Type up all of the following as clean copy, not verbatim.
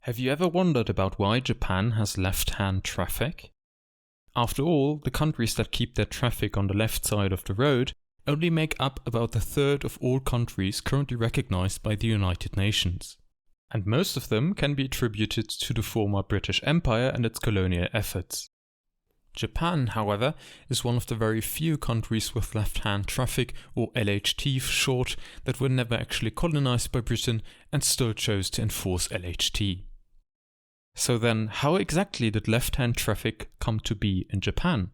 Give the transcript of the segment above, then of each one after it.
Have you ever wondered about why Japan has left-hand traffic? After all, the countries that keep their traffic on the left side of the road only make up about a third of all countries currently recognized by the United Nations. And most of them can be attributed to the former British Empire and its colonial efforts. Japan, however, is one of the very few countries with left-hand traffic, or LHT for short, that were never actually colonized by Britain and still chose to enforce LHT. So then, how exactly did left-hand traffic come to be in Japan?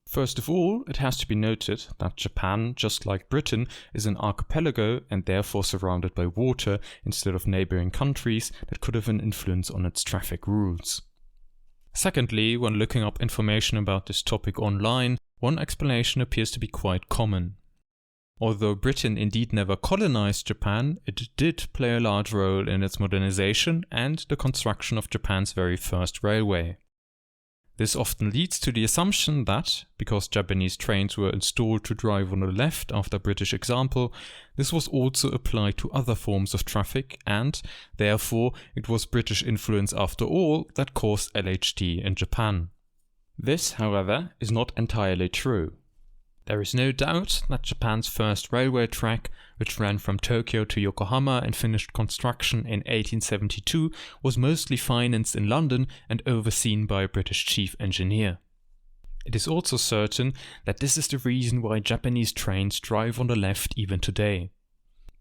First of all, it has to be noted that Japan, just like Britain, is an archipelago and therefore surrounded by water instead of neighboring countries that could have an influence on its traffic rules. Secondly, when looking up information about this topic online, one explanation appears to be quite common. Although Britain indeed never colonized Japan, it did play a large role in its modernization and the construction of Japan's very first railway. This often leads to the assumption that, because Japanese trains were installed to drive on the left after British example, this was also applied to other forms of traffic and, therefore, it was British influence after all that caused LHT in Japan. This, however, is not entirely true. There is no doubt that Japan's first railway track, which ran from Tōkyō to Yokohama and finished construction in 1872, was mostly financed in London and overseen by a British chief engineer. It is also certain that this is the reason why Japanese trains drive on the left even today.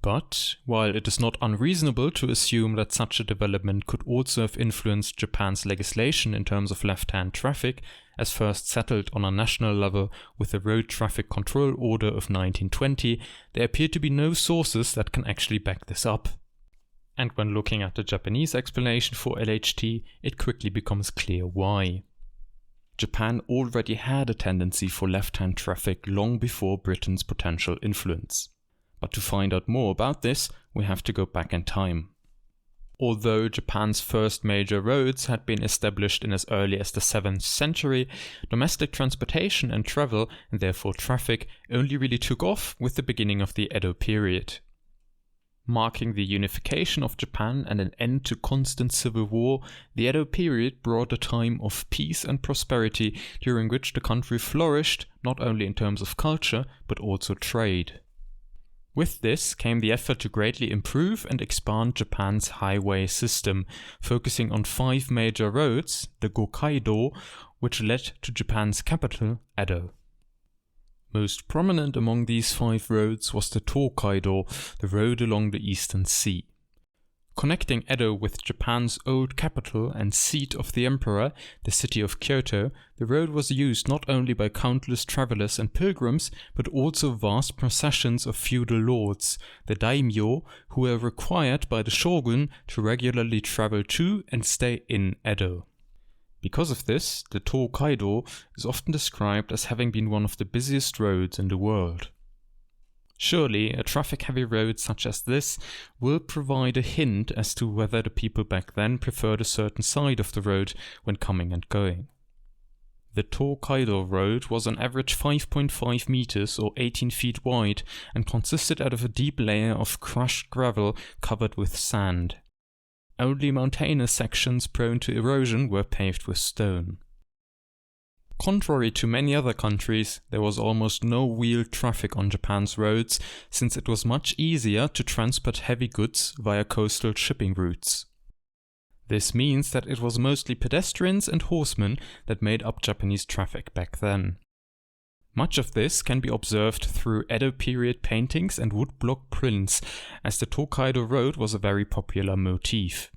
But, while it is not unreasonable to assume that such a development could also have influenced Japan's legislation in terms of left-hand traffic, as first settled on a national level with the Road Traffic Control Order of 1920, there appear to be no sources that can actually back this up. And when looking at the Japanese explanation for LHT, it quickly becomes clear why. Japan already had a tendency for left-hand traffic long before Britain's potential influence. But to find out more about this, we have to go back in time. Although Japan's first major roads had been established in as early as the 7th century, domestic transportation and travel, and therefore traffic, only really took off with the beginning of the Edo period. Marking the unification of Japan and an end to constant civil war, the Edo period brought a time of peace and prosperity during which the country flourished not only in terms of culture but also trade. With this came the effort to greatly improve and expand Japan's highway system, focusing on 5 major roads, the Gokaido, which led to Japan's capital, Edo. Most prominent among these 5 roads was the Tōkaido, the road along the Eastern Sea. Connecting Edo with Japan's old capital and seat of the emperor, the city of Kyoto, the road was used not only by countless travelers and pilgrims, but also vast processions of feudal lords, the daimyo, who were required by the shogun to regularly travel to and stay in Edo. Because of this, the Tōkaido is often described as having been one of the busiest roads in the world. Surely, a traffic-heavy road such as this will provide a hint as to whether the people back then preferred a certain side of the road when coming and going. The Tōkaido road was on average 5.5 meters or 18 feet wide and consisted out of a deep layer of crushed gravel covered with sand. Only mountainous sections prone to erosion were paved with stone. Contrary to many other countries, there was almost no wheeled traffic on Japan's roads, since it was much easier to transport heavy goods via coastal shipping routes. This means that it was mostly pedestrians and horsemen that made up Japanese traffic back then. Much of this can be observed through Edo period paintings and woodblock prints, as the Tōkaido road was a very popular motif.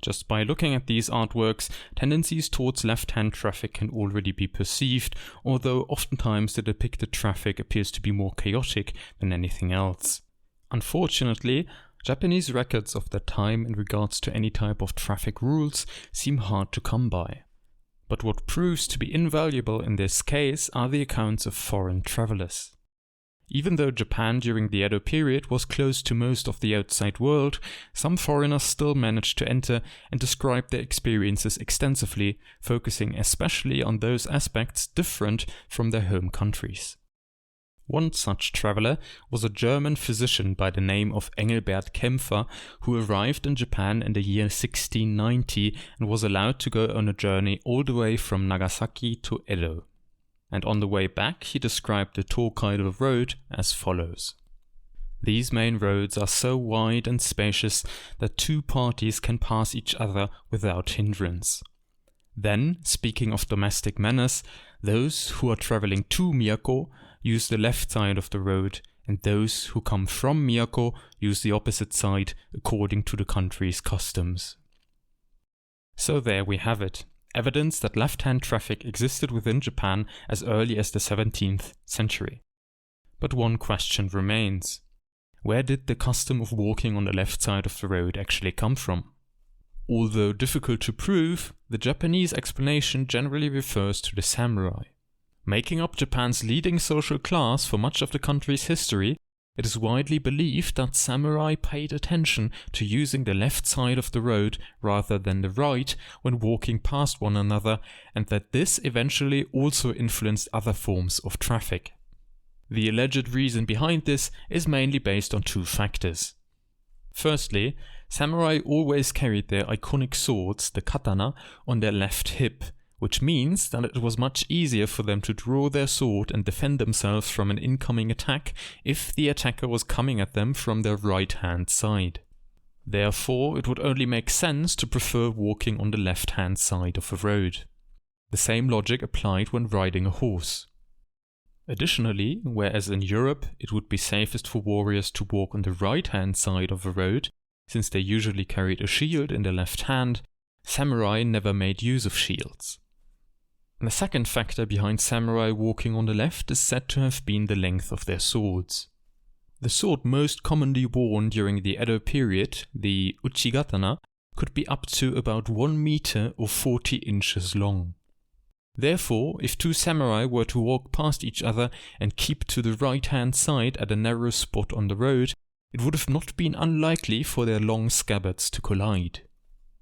Just by looking at these artworks, tendencies towards left-hand traffic can already be perceived, although oftentimes the depicted traffic appears to be more chaotic than anything else. Unfortunately, Japanese records of that time in regards to any type of traffic rules seem hard to come by. But what proves to be invaluable in this case are the accounts of foreign travelers. Even though Japan during the Edo period was closed to most of the outside world, some foreigners still managed to enter and describe their experiences extensively, focusing especially on those aspects different from their home countries. One such traveler was a German physician by the name of Engelbert Kaempfer, who arrived in Japan in the year 1690 and was allowed to go on a journey all the way from Nagasaki to Edo. And on the way back he described the Tōkyō road as follows. These main roads are so wide and spacious that two parties can pass each other without hindrance. Then, speaking of domestic manners, those who are traveling to Miyako use the left side of the road, and those who come from Miyako use the opposite side according to the country's customs. So there we have it, evidence that left-hand traffic existed within Japan as early as the 17th century. But one question remains. Where did the custom of walking on the left side of the road actually come from? Although difficult to prove, the Japanese explanation generally refers to the samurai. Making up Japan's leading social class for much of the country's history, it is widely believed that samurai paid attention to using the left side of the road rather than the right when walking past one another, and that this eventually also influenced other forms of traffic. The alleged reason behind this is mainly based on two factors. Firstly, samurai always carried their iconic swords, the katana, on their left hip, which means that it was much easier for them to draw their sword and defend themselves from an incoming attack if the attacker was coming at them from their right-hand side. Therefore, it would only make sense to prefer walking on the left-hand side of a road. The same logic applied when riding a horse. Additionally, whereas in Europe it would be safest for warriors to walk on the right-hand side of a road, since they usually carried a shield in their left hand, samurai never made use of shields. The second factor behind samurai walking on the left is said to have been the length of their swords. The sword most commonly worn during the Edo period, the uchigatana, could be up to about 1 meter or 40 inches long. Therefore, if two samurai were to walk past each other and keep to the right-hand side at a narrow spot on the road, it would have not been unlikely for their long scabbards to collide.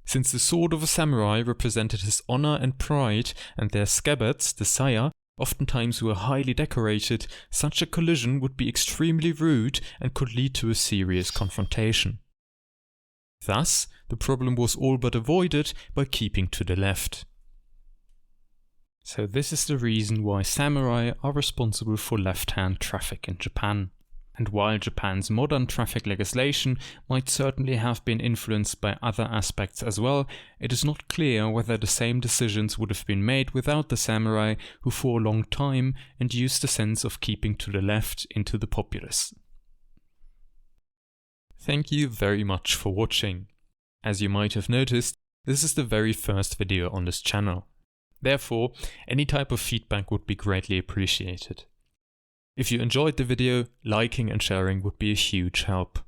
Since the sword of a samurai represented his honor and pride, and their scabbards, the saya, oftentimes were highly decorated, such a collision would be extremely rude and could lead to a serious confrontation. Thus, the problem was all but avoided by keeping to the left. So this is the reason why samurai are responsible for left-hand traffic in Japan. And while Japan's modern traffic legislation might certainly have been influenced by other aspects as well, it is not clear whether the same decisions would have been made without the samurai, who for a long time induced a sense of keeping to the left into the populace. Thank you very much for watching. As you might have noticed, this is the very first video on this channel. Therefore, any type of feedback would be greatly appreciated. If you enjoyed the video, liking and sharing would be a huge help.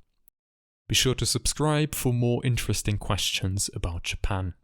Be sure to subscribe for more interesting questions about Japan.